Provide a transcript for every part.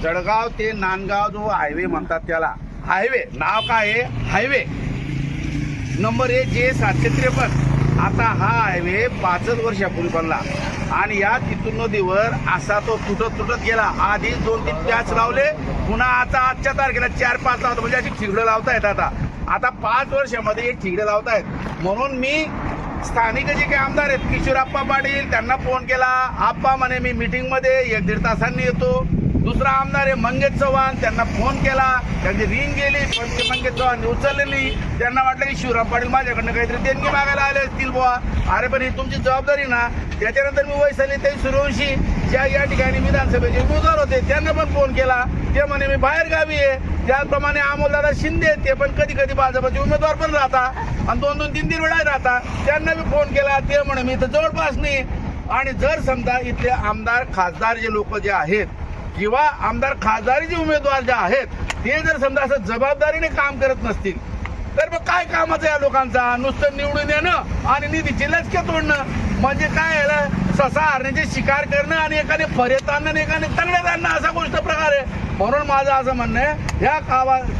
जळगाव ते नांदगाव जो हायवे म्हणतात त्याला हायवे नाव काय आहे, हायवे नंबर 1 जे 753. आता हा हायवे 5 वर्षापूर्वी बनला आणि या तिथून नदीवर असा तो तुटत गेला. आधी 2-3 पॅच लावले, पुन्हा आता आजच्या तारखेला 4-5 लावतो, म्हणजे अशी ठिगडं लावतायत. आता 5 वर्षामध्ये एक ठिगडं लावतायत. म्हणून मी स्थानिक जे काही आमदार आहेत किशोरप्पा पाटील त्यांना फोन केला. आप्पा म्हणे मी मीटिंगमध्ये 1-1.5 तासांनी येतो. दुसरा आमदार आहे मंगेश चव्हाण, त्यांना फोन केला, त्यांची रिंग गेली पण ते मंगेश चव्हाण उचललेली. त्यांना वाटलं की शिवराम पाटील माझ्याकडनं काहीतरी देणगी मागायला आले असतील बुवा. अरे पण ही तुमची जबाबदारी ना. त्याच्यानंतर मी वैशाली ते सूर्यवंशी ज्या या ठिकाणी विधानसभेचे उमेदवार होते त्यांना पण फोन केला. ते म्हणे मी बाहेर गावी आहे. त्याचप्रमाणे अमोलदादा शिंदे ते पण कधी कधी भाजपचे उमेदवार पण राहतात आणि 2-2-3-3 वेळा राहतात. त्यांना मी फोन केला. ते म्हणे मी इथं जवळपास नाही. आणि जर समजा इथले आमदार खासदार जे लोक जे आहेत किंवा आमदार खासदारीचे उमेदवार जे आहेत ते जर समजा असं जबाबदारीने काम करत नसतील तर मग काय कामाचं या लोकांचा. नुसतं निवडून येणं आणि निधीची लचके तोडणं म्हणजे काय ससा हरण्याची शिकार करणं आणि एकाने फरेत आणणं आणि एकाने तंगड्यात आणणं असा गोष्ट प्रकार आहे. म्हणून माझं असं म्हणणं आहे या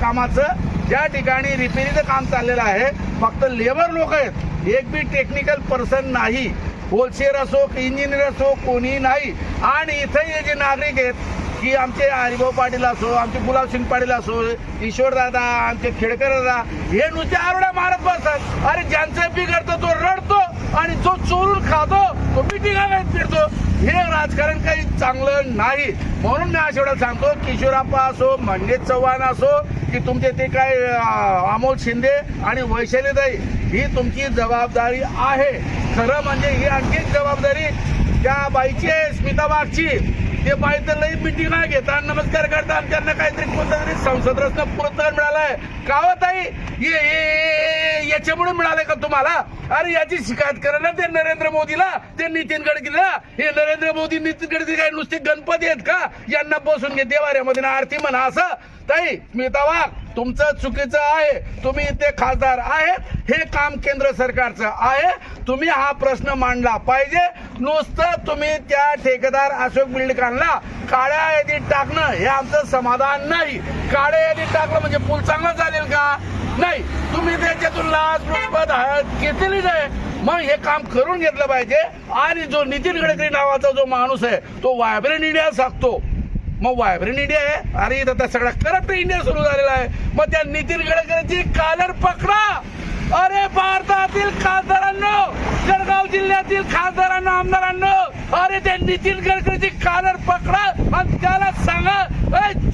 कामाचं ज्या ठिकाणी रिपेरीचं काम चाललेलं आहे फक्त लेबर लोक आहेत, एक बी टेक्निकल पर्सन नाही. होलसेलर असो इंजिनियर असो कोणी नाही. आणि इथे हे जे नागरिक आहेत की आमचे हरिभाऊ पाटील असो, आमचे गुलाबसिंग पाटील असो, ईश्वरदादा, आमचे खेडकर दादा हे नुसते आरोड्या मारत बसतात. अरे ज्यांचं बिघडतं तो रडतो आणि जो चोरून खातो तो मिटिंगा फिरतो. हे राजकारण काही चांगलं नाही. म्हणून मी अशा वेळेला सांगतो किशोरप्पा असो, मंगेश चव्हाण असो की तुमचे ते काय अमोल शिंदे आणि वैशालीताई ही तुमची जबाबदारी आहे. खरं म्हणजे ही आणखी जबाबदारी त्या बाईची आहे स्मिता वाघची. ते बाई तर लई मिटिंग घेतात, नमस्कार करतात, त्यांना काहीतरी कोणता तरी संसद रत्न पुरस्कार मिळालाय का हो ताई? याच्यामुळे मिळालंय का तुम्हाला? अरे याची शिकायत करा ना ते नरेंद्र मोदीला, ते नितीन गडकरीला. हे नरेंद्र मोदी नितीन गडकरी काय नुसते गणपती आहेत का? यांना बसून घे देवाऱ्यामध्ये ना आरती म्हणा असं. ताई स्मिता वाघ तुमचं चुकीचं आहे. तुम्ही इथे खासदार आहेत, हे काम केंद्र सरकारचं आहे. तुम्ही हा प्रश्न मांडला पाहिजे. नुसतं तुम्ही त्या ठेकेदार अशोक बिल्डकॉनला काळ्या यादीत टाकणं हे आमचं समाधान नाही. काळ्या यादीत टाकलं म्हणजे पूल चांगला चालेल का? नाही. तुम्ही त्याच्यातून लाचलुचपत घेतलेली नाही. मग हे काम करून घेतलं पाहिजे. आणि जो नितीन गडकरी नावाचा जो माणूस आहे तो व्हायब्रंट इंडिया सांगतो. मग व्हायब्रंट इंडिया आहे, अरे इथं सगळा करप्ट इंडिया सुरू झालेला आहे. मग त्या नितीन गडकरीची कॉलर पकडा. अरे भारतातील खासदारांनो, जळगाव जिल्ह्यातील खासदारांना, आमदारांनो, अरे त्या नितीन गडकरीची कॉलर पकडा आणि त्याला सांगा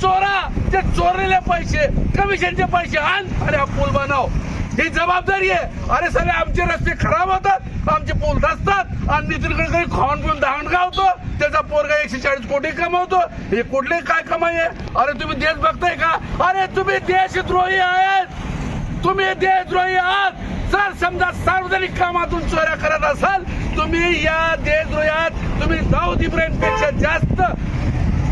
चोरा, ते चोरलेले पैसे कमिशनचे पैसे आण आणि हा पूल बनव. ही जबाबदारी आहे. अरे सगळे आमचे रस्ते खराब होतात, आमचे पूल धसतात आणि नितीन गडकरी खाऊन पिऊन दांडगा होतो. त्याचा पोरगा 140 कोटी कमावतो. हे कुठले काय कमाई आहे? अरे तुम्ही देश बघताय का? अरे तुम्ही देशद्रोही आहेत. तुम्ही देशद्रोही आहात. जर समजा सार्वजनिक कामातून चोऱ्या करत असाल तुम्ही या देशद्रोहात तुम्ही दाऊद इब्राहिम पेक्षा जास्त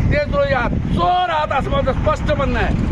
देशद्रोही आहात, चोर आहात असं माझं स्पष्ट म्हणणं आहे.